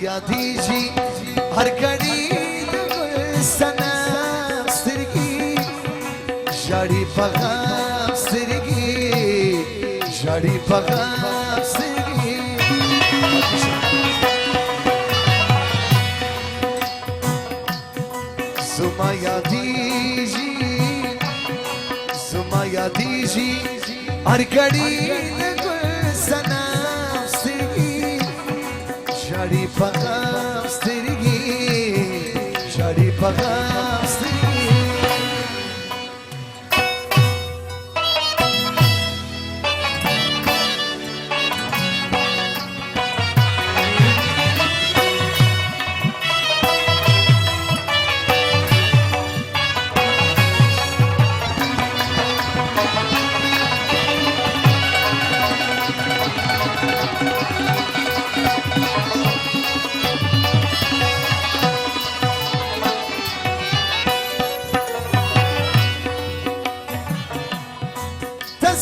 یادیږي هر کړي د سنا سترګي ژړې پغام سترګي ژړې پغام سترګي زما یادیږي هر کړي د سنا ژړې پغام سترګي ژړې پغام سترګي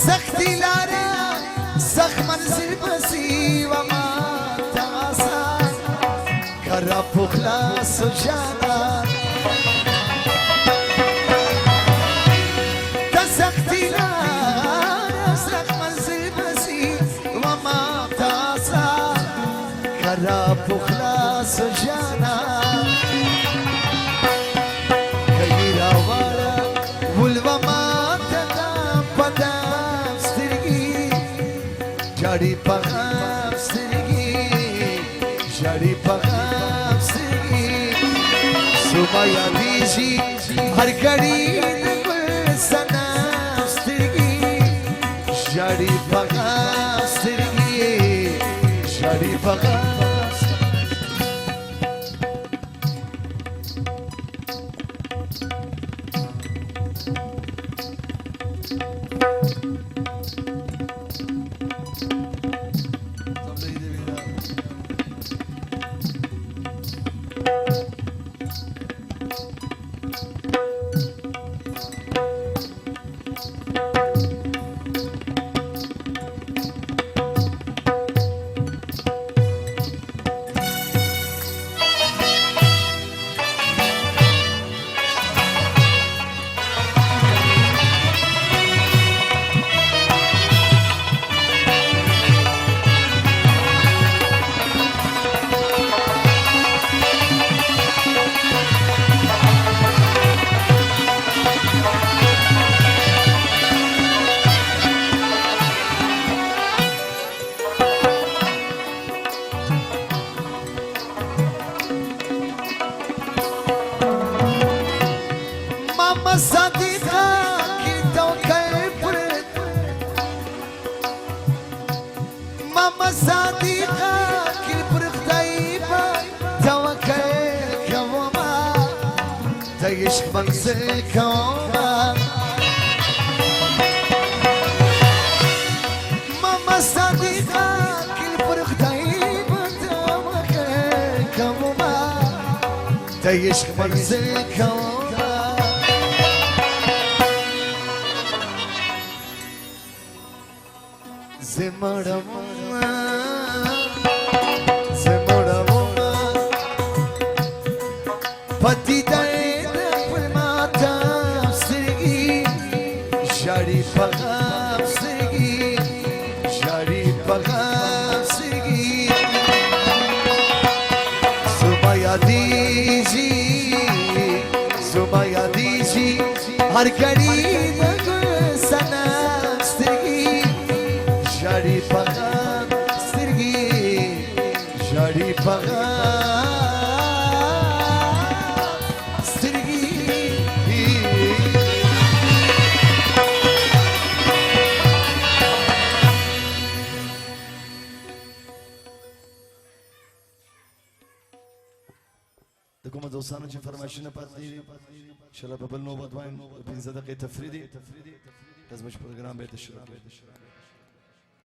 سختی لاره سخت منزل بسی و ما تاسان کرا پخلاس و جانا سختی لاره سخت منزل بسی و ما تاسان کرا پخلاس و جانا کیرا وارا ولو ما ژړې پغام سترګي ژړې پغام سترګي زما یادیږي هر کړي د سنا سترګي ژړې پغام سترګي ژړې پغام تعيش منزل كوما ماما صديقة كل فرق طيبة تمك كوما تعيش منزل كوما زمرم پتی داید پلماتا سرگی جاری پغم سرگی جاری پغم سرگی زمایا دیجی زمایا دیجی هر گری بگو سنم سرگی جاری پغم سرگی جاری پغم دكم دوستان چې فرمایشونه پاتې دي ان شاء الله په بل نوبت باندې 15 دقیقې تفریدي لازم پروګرام به شروع کړو